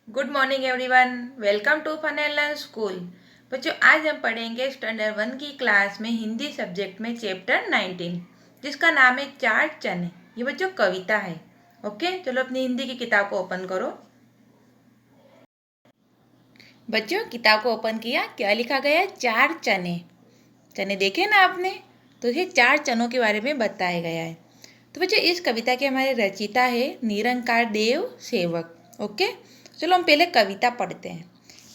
Good morning everyone. Welcome to fun and learn school. बच्चों, आज हम पढ़ेंगे स्टैंडर्ड 1 की क्लास में हिंदी सब्जेक्ट में चैप्टर 19, जिसका नाम है चार चने। ये बच्चों कविता है। ओके, चलो अपनी हिंदी की किताब को ओपन करो। बच्चों, किताब को ओपन किया, क्या लिखा गया है? चार चने। चने देखे ना आपने? तो ये चार चनों के बारे में बताया गया है। तो बच्चों, इस कविता के हमारे रचिता है निरंकार देव सेवक। ओके, चलो हम पहले कविता पढ़ते हैं,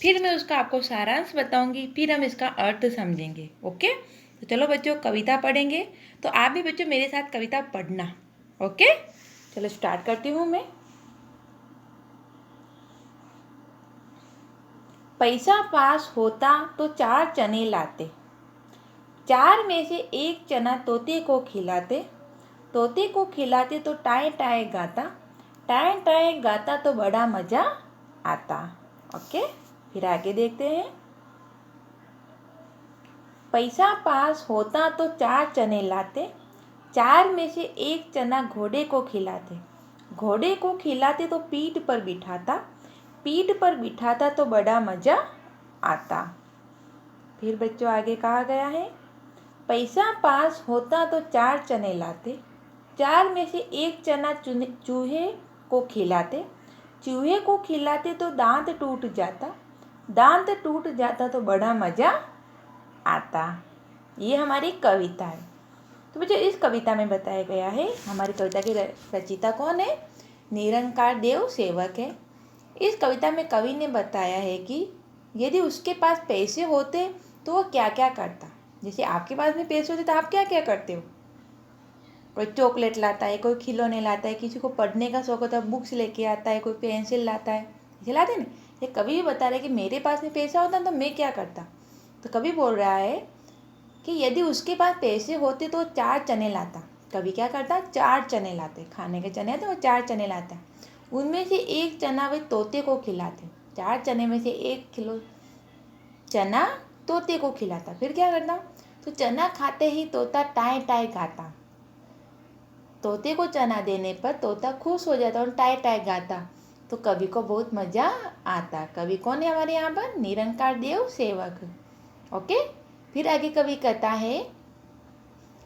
फिर मैं उसका आपको सारांश बताऊंगी, फिर हम इसका अर्थ समझेंगे। ओके, तो चलो बच्चों कविता पढ़ेंगे। तो आप भी बच्चों मेरे साथ कविता पढ़ना। ओके, चलो स्टार्ट करती हूँ मैं। पैसा पास होता तो चार चने लाते, चार में से एक चना तोते को खिलाते, तोते को खिलाते तो टाए टाए गाता, टाए टाए गाता तो बड़ा मज़ा आता। ओके, फिर आगे देखते हैं। पैसा पास होता तो चार चने लाते, चार में से एक चना घोड़े को खिलाते, घोड़े को खिलाते तो पीठ पर बिठाता, पीठ पर बिठाता तो बड़ा मज़ा आता। फिर बच्चों आगे कहा गया है, पैसा पास होता तो चार चने लाते, चार में से एक चना चूहे को खिलाते, चूहे को खिलाते तो दांत टूट जाता, दांत टूट जाता तो बड़ा मज़ा आता। ये हमारी कविता है। तो बच्चों इस कविता में बताया गया है, हमारी कविता की रचिता कौन है? निरंकार देव सेवक है। इस कविता में कवि ने बताया है कि यदि उसके पास पैसे होते तो वो क्या क्या करता। जैसे आपके पास में पैसे होते तो आप क्या क्या करते हो? कोई चॉकलेट लाता है, कोई खिलौने लाता है, किसी को पढ़ने का शौक होता है बुक्स लेके आता है, कोई पेंसिल लाता है, ऐसे लाते हैं ना। ये कवि भी बता रहा है कि मेरे पास में पैसा होता तो मैं क्या करता। तो कवि बोल रहा है कि यदि उसके पास पैसे होते तो चार चने लाता। कभी क्या करता? चार चने लाते, खाने के चने आते वो चार चने लाता। उनमें से एक चना वे तोते को खिलाते, चार चने में से एक किलो चना तोते को खिलाता। फिर क्या करता? तो चना खाते ही तोता टाए टाए गाता, तोते को चना देने पर तोता खुश हो जाता और टाए टाए गाता। तो कवि को बहुत मज़ा आता। कवि कौन है हमारे यहाँ पर? निरंकार देव सेवक। ओके, फिर आगे कवि कहता है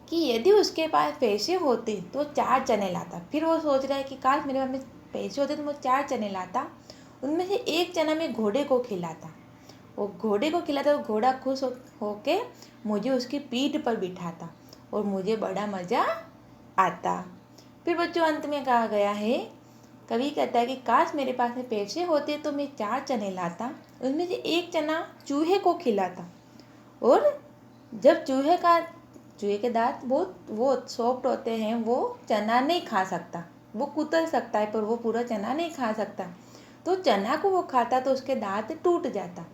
कि यदि उसके पास पैसे होते तो चार चने लाता। फिर वो सोच रहा है कि काश मेरे पास में पैसे होते तो मैं चार चने लाता, उनमें से एक चना मैं घोड़े को खिलाता, वो घोड़े को खिलाता तो घोड़ा खुश होके मुझे उसकी पीठ पर बिठाता और मुझे बड़ा मज़ा आता। फिर बच्चों अंत में कहा गया है, कवि कहता है कि काश मेरे पास में पैसे होते तो मैं चार चने लाता, उनमें से एक चना चूहे को खिलाता, और जब चूहे के दांत वो सॉफ्ट होते हैं, वो चना नहीं खा सकता, वो कुतर सकता है पर वो पूरा चना नहीं खा सकता। तो चना को वो खाता तो उसके दांत टूट जाता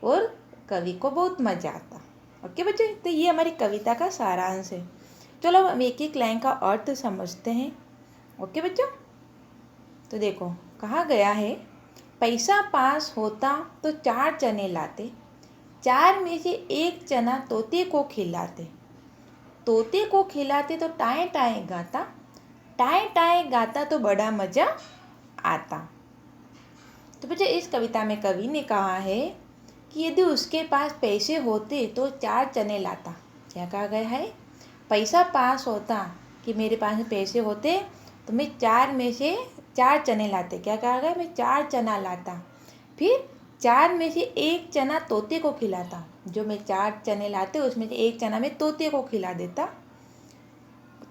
और कवि को बहुत मज़ा आता। ओके बच्चों, तो ये हमारी कविता का सारांश है। चलो हम एक एक लाइन का अर्थ समझते हैं। ओके बच्चों, तो देखो कहा गया है, पैसा पास होता तो चार चने लाते, चार में से एक चना तोते को खिलाते, तोते को खिलाते तो टाए टाए गाता, टाए टाए गाता तो बड़ा मज़ा आता। तो बच्चे इस कविता में कवि ने कहा है कि यदि उसके पास पैसे होते तो चार चने लाता। क्या कहा गया है? पैसा पास होता, कि मेरे पास पैसे होते तो मैं चार में से चार चने लाते। क्या कहा गया? मैं चार चना लाता, फिर चार में से एक चना तोते को खिलाता। जो मैं चार चने लाते उसमें से एक चना मैं तोते को खिला देता।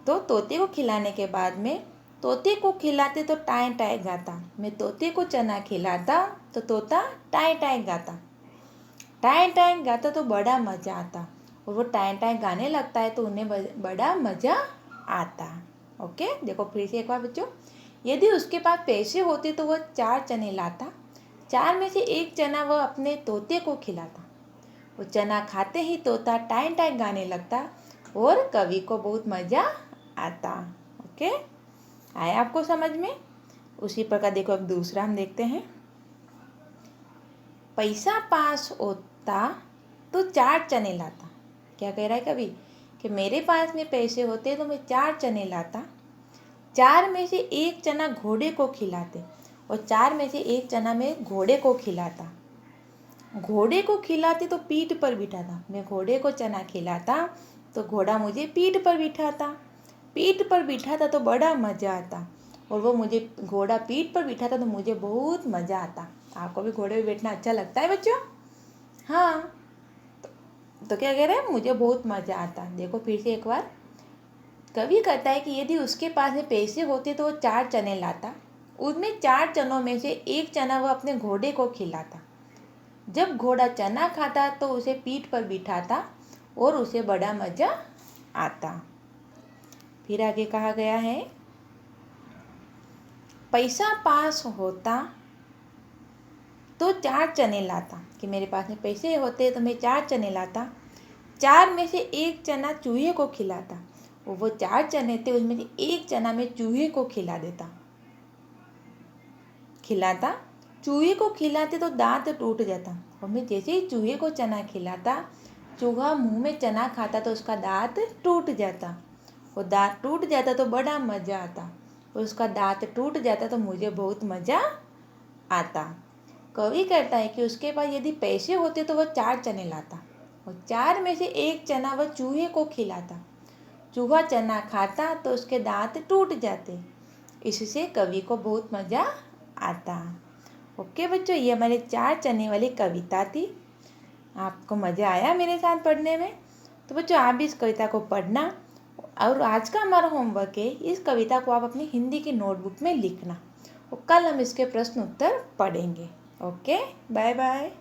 तो तोते को खिलाने के बाद में तोते को खिलाते तो टाए टाए गाता, मैं तोते को चना खिलाता तो तोता टाए टाए गाता, टाए टाए गाता तो बड़ा मज़ा आता, और वो टाए टाए गाने लगता है तो उन्हें बड़ा मज़ा आता। ओके, देखो फिर से एक बार बच्चों, यदि उसके पास पैसे होते तो वह चार चने लाता, चार में से एक चना वह अपने तोते को खिलाता, वो चना खाते ही तोता टाए टाए गाने लगता और कवि को बहुत मज़ा आता। ओके, आया आपको समझ में? उसी प्रकार देखो अब दूसरा हम देखते हैं। पैसा पास होता तो चार चने लाता। क्या कह रहा है कवि? कि मेरे पास में पैसे होते तो मैं चार चने लाता, चार में से एक चना घोड़े को खिलाते, और 4 में से एक चना मैं घोड़े को खिलाता। घोड़े को खिलाते तो पीठ पर बिठाता। मैं घोड़े को चना खिलाता तो घोड़ा मुझे पीठ पर बिठाता। पीठ पर बिठाता तो बड़ा मज़ा आता, और वो मुझे घोड़ा पीठ पर बिठाता तो मुझे बहुत मज़ा आता। आपको भी घोड़े पर बैठना अच्छा लगता है बच्चों? हाँ, तो क्या कह रहे हैं, मुझे बहुत मज़ा आता। देखो फिर से एक बार, कवि कहता है कि यदि उसके पास में पैसे होते तो वो 4 चने लाता। उसमें 4 चनों में से एक चना वह अपने घोड़े को खिलाता। जब घोड़ा चना खाता तो उसे पीठ पर बिठाता और उसे बड़ा मज़ा आता। फिर आगे कहा गया है, पैसा पास होता तो 4 चने लाता। कि मेरे पास में पैसे होते तो मैं 4 चने लाता। 4 में से एक चना चूहे को खिलाता। वो 4 चने थे, उसमें से एक चना मैं चूहे को खिलाता। चूहे को खिलाते तो दांत टूट जाता। और मैं जैसे ही चूहे को चना खिलाता, चूहा मुंह में चना खाता तो उसका दांत टूट जाता। और दांत टूट जाता तो बड़ा मज़ा आता। और उसका दांत टूट जाता तो मुझे बहुत मज़ा आता। कवि कहता है कि उसके पास यदि पैसे होते तो वह 4 चने लाता, और 4 में से एक चना वह चूहे को खिलाता। चूहा चना खाता तो उसके दांत टूट जाते। इससे कवि को बहुत मज़ा आता। ओके बच्चों, ये हमारे 4 चने वाली कविता थी। आपको मज़ा आया मेरे साथ पढ़ने में? तो बच्चों आप भी इस कविता को पढ़ना, और आज का हमारा होमवर्क है, इस कविता को आप अपनी हिंदी की नोटबुक में लिखना, और कल हम इसके प्रश्न उत्तर पढ़ेंगे। Okay, bye bye.